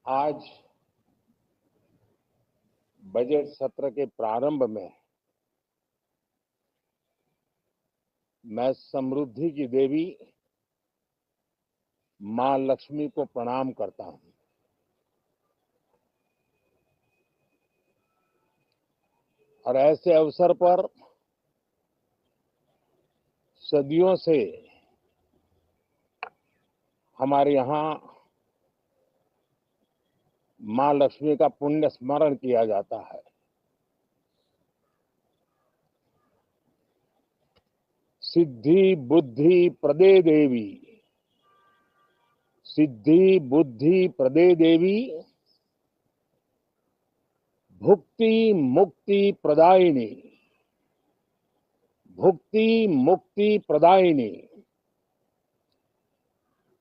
आज बजट सत्र के प्रारंभ में मैं समृद्धि की देवी मां लक्ष्मी को प्रणाम करता हूं। और ऐसे अवसर पर सदियों से हमारे यहाँ मां लक्ष्मी का पुण्य स्मरण किया जाता है। सिद्धि बुद्धि प्रदे देवी, सिद्धि बुद्धि प्रदे देवी, भुक्ति मुक्ति प्रदायिनी, भुक्ति मुक्ति प्रदायिनी,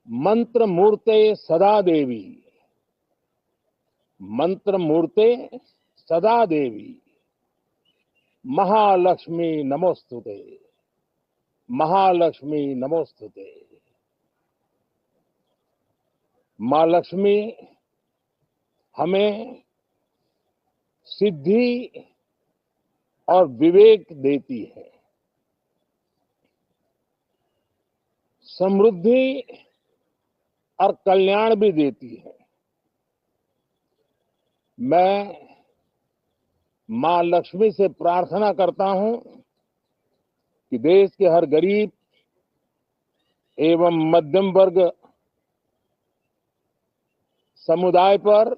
मंत्र मूर्ते सदा देवी, मंत्र मूर्ते सदा देवी, महालक्ष्मी नमोस्तुते, महालक्ष्मी नमोस्तुते। मां लक्ष्मी हमें सिद्धि और विवेक देती है, समृद्धि और कल्याण भी देती है। मैं मां लक्ष्मी से प्रार्थना करता हूं कि देश के हर गरीब एवं मध्यम वर्ग समुदाय पर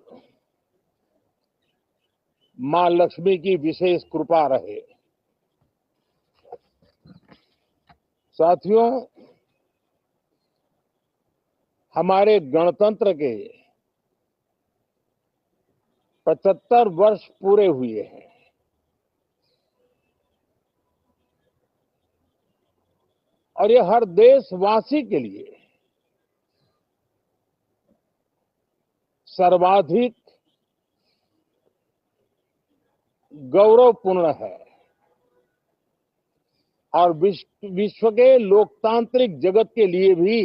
मां लक्ष्मी की विशेष कृपा रहे। साथियों, हमारे गणतंत्र के 75 वर्ष पूरे हुए हैं। और ये हर देशवासी के लिए सर्वाधिक गौरवपूर्ण है और विश्व के लोकतांत्रिक जगत के लिए भी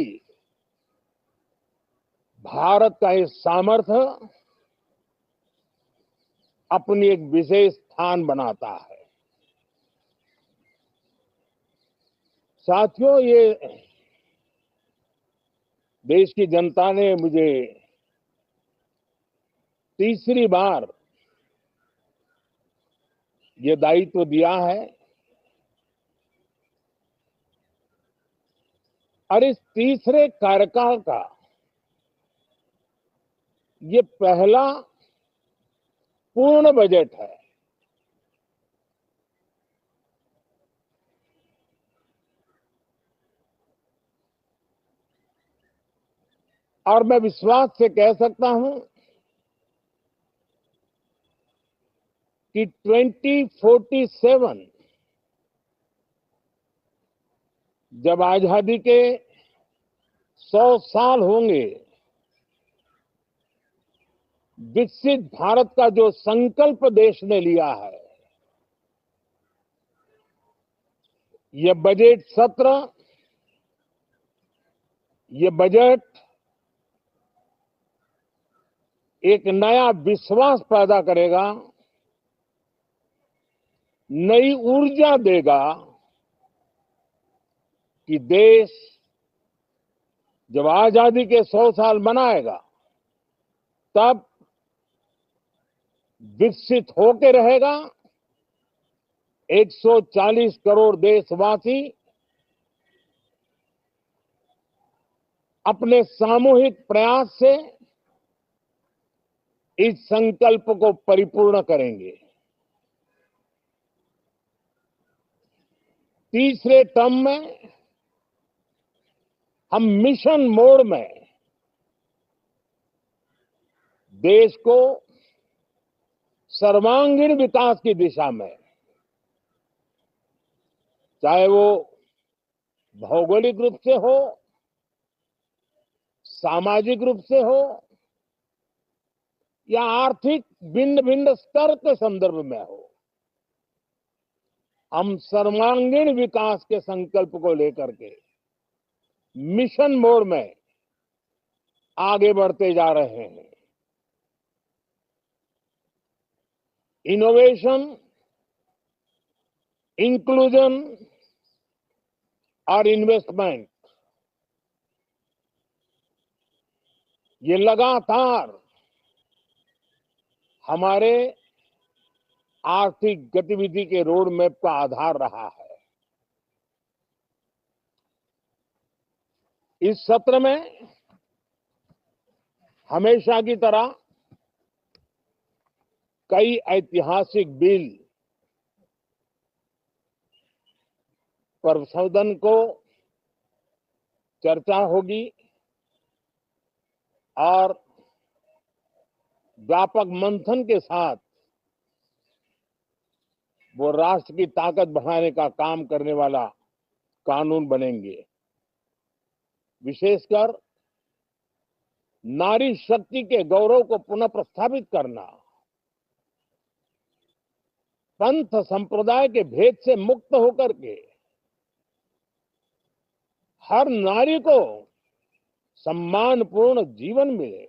भारत का ये सामर्थ्य अपनी एक विशेष स्थान बनाता है। साथियों, ये देश की जनता ने मुझे तीसरी बार ये दायित्व दिया है और इस तीसरे कार्यकाल का ये पहला पूर्ण बजट है। और मैं विश्वास से कह सकता हूं कि 2047 जब आजादी के 100 साल होंगे, विकसित भारत का जो संकल्प देश ने लिया है, ये बजट सत्र, ये बजट एक नया विश्वास पैदा करेगा, नई ऊर्जा देगा कि देश जब आजादी के 100 साल मनाएगा तब विकसित होके रहेगा। 140 करोड़ देशवासी अपने सामूहिक प्रयास से इस संकल्प को परिपूर्ण करेंगे। तीसरे टर्म में हम मिशन मोड में देश को सर्वांगीण विकास की दिशा में, चाहे वो भौगोलिक रूप से हो, सामाजिक रूप से हो या आर्थिक भिन्न भिन्न स्तर के संदर्भ में हो, हम सर्वांगीण विकास के संकल्प को लेकर के मिशन मोड में आगे बढ़ते जा रहे हैं। इनोवेशन, इंक्लूजन और इन्वेस्टमेंट, ये लगातार हमारे आर्थिक गतिविधि के रोड मैप का आधार रहा है। इस सत्र में हमेशा की तरह कई ऐतिहासिक बिल पर सदन को चर्चा होगी और व्यापक मंथन के साथ वो राष्ट्र की ताकत बढ़ाने का काम करने वाला कानून बनेंगे। विशेषकर नारी शक्ति के गौरव को पुनः प्रस्थापित करना, पंथ संप्रदाय के भेद से मुक्त होकर के हर नारी को सम्मानपूर्ण जीवन मिले,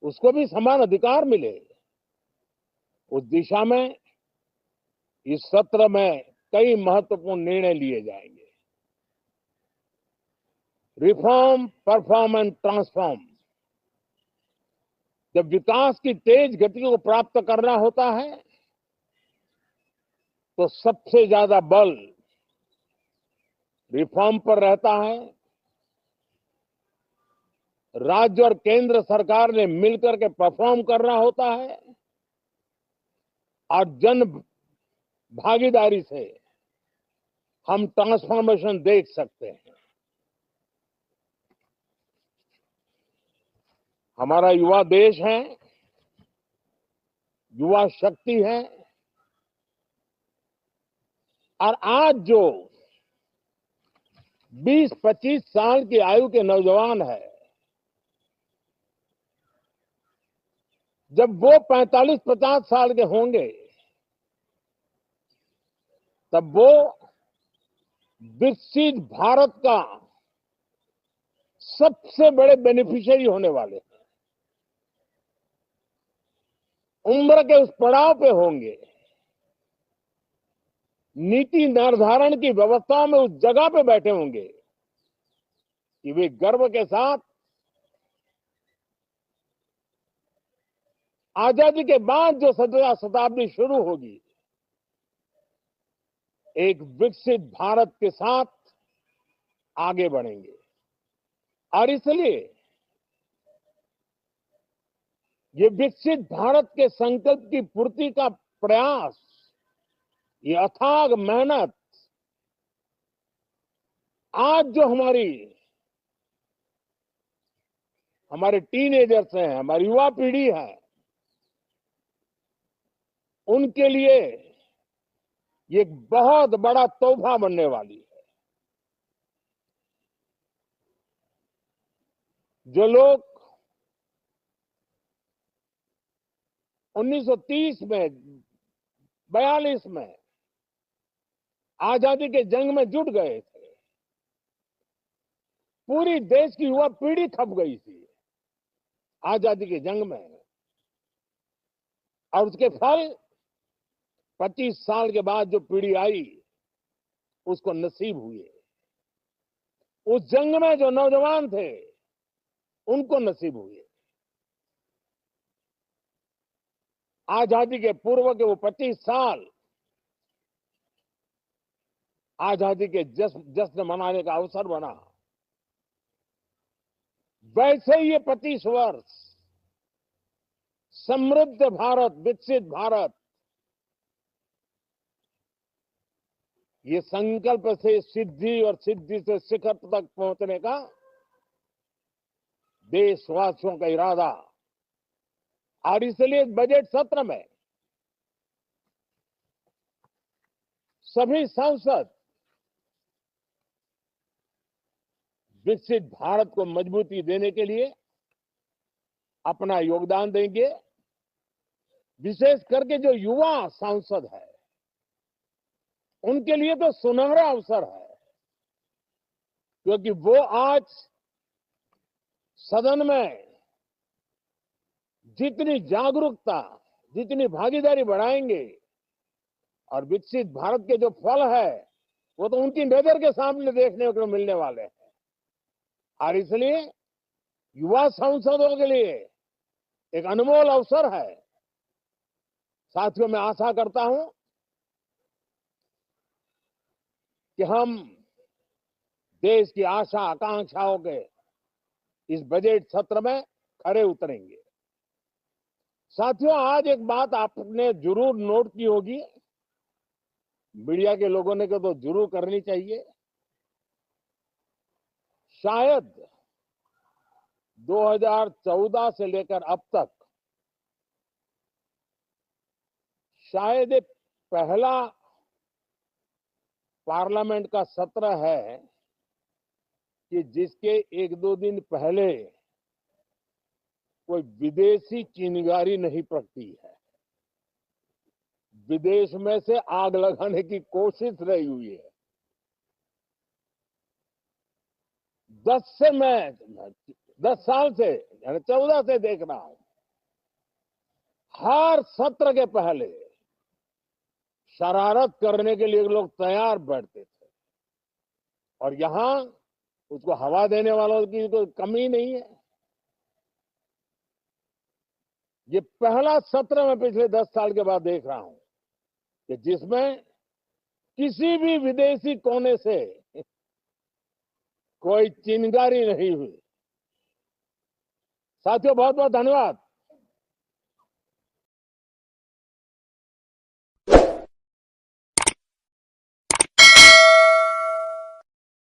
उसको भी समान अधिकार मिले, उस दिशा में इस सत्र में कई महत्वपूर्ण निर्णय लिए जाएंगे। Reform, perform and transform. जब विकास की तेज गति को प्राप्त करना होता है तो सबसे ज्यादा बल रिफॉर्म पर रहता है। राज्य और केंद्र सरकार ने मिलकर के परफॉर्म करना होता है और जन भागीदारी से हम ट्रांसफॉर्मेशन देख सकते हैं। हमारा युवा देश है, युवा शक्ति है और आज जो 20-25 साल की आयु के नौजवान है, जब वो 45-50 साल के होंगे तब वो विकसित भारत का सबसे बड़े बेनिफिशियरी होने वाले हैं। उम्र के उस पड़ाव पे होंगे, नीति निर्धारण की व्यवस्थाओं में उस जगह पे बैठे होंगे कि वे गर्व के साथ आजादी के बाद जो शताब्दी शुरू होगी, एक विकसित भारत के साथ आगे बढ़ेंगे। और इसलिए ये विकसित भारत के संकल्प की पूर्ति का प्रयास, ये अथाग मेहनत आज जो हमारे टीनेजर्स हैं, हमारी युवा पीढ़ी है, उनके लिए ये एक बहुत बड़ा तोहफा बनने वाली है। जो लोग 1930 में, 42 में आजादी के जंग में जुट गए थे, पूरी देश की युवा पीढ़ी खप गई थी आजादी के जंग में, और उसके फल 25 साल के बाद जो पीढ़ी आई उसको नसीब हुए। उस जंग में जो नौजवान थे उनको नसीब हुए। आजादी के पूर्व के वो 25 साल आजादी के जश्न मनाने का अवसर बना। वैसे ही ये 25 वर्ष समृद्ध भारत, विकसित भारत, ये संकल्प से सिद्धि और सिद्धि से शिखर तक पहुंचने का देशवासियों का इरादा। और इसलिए बजट सत्र में सभी सांसद विकसित भारत को मजबूती देने के लिए अपना योगदान देंगे। विशेष करके जो युवा सांसद है उनके लिए तो सुनहरा अवसर है, क्योंकि वो आज सदन में जितनी जागरूकता, जितनी भागीदारी बढ़ाएंगे और विकसित भारत के जो फल है वो तो उनकी नजर के सामने देखने को मिलने वाले हैं। और इसलिए युवा सांसदों के लिए एक अनमोल अवसर है। साथियों, मैं आशा करता हूं कि हम देश की आशा आकांक्षाओं के इस बजट सत्र में खरे उतरेंगे। साथियों, आज एक बात आपने जरूर नोट की होगी, मीडिया के लोगों ने तो जरूर करनी चाहिए। शायद 2014 से लेकर अब तक शायद ये पहला पार्लियामेंट का सत्र है कि जिसके एक दो दिन पहले कोई विदेशी चिंगारी नहीं प्रगटी है, विदेश में से आग लगाने की कोशिश रही हुई है। 10 साल से यानी 14 से देख रहा हूं, हर सत्र के पहले शरारत करने के लिए लोग तैयार बैठते थे और यहां उसको हवा देने वालों की कोई कमी नहीं है। ये पहला सत्र मैं पिछले 10 साल के बाद देख रहा हूं कि जिसमें किसी भी विदेशी कोने से कोई चिंगारी नहीं हुई। साथियों, बहुत बहुत धन्यवाद।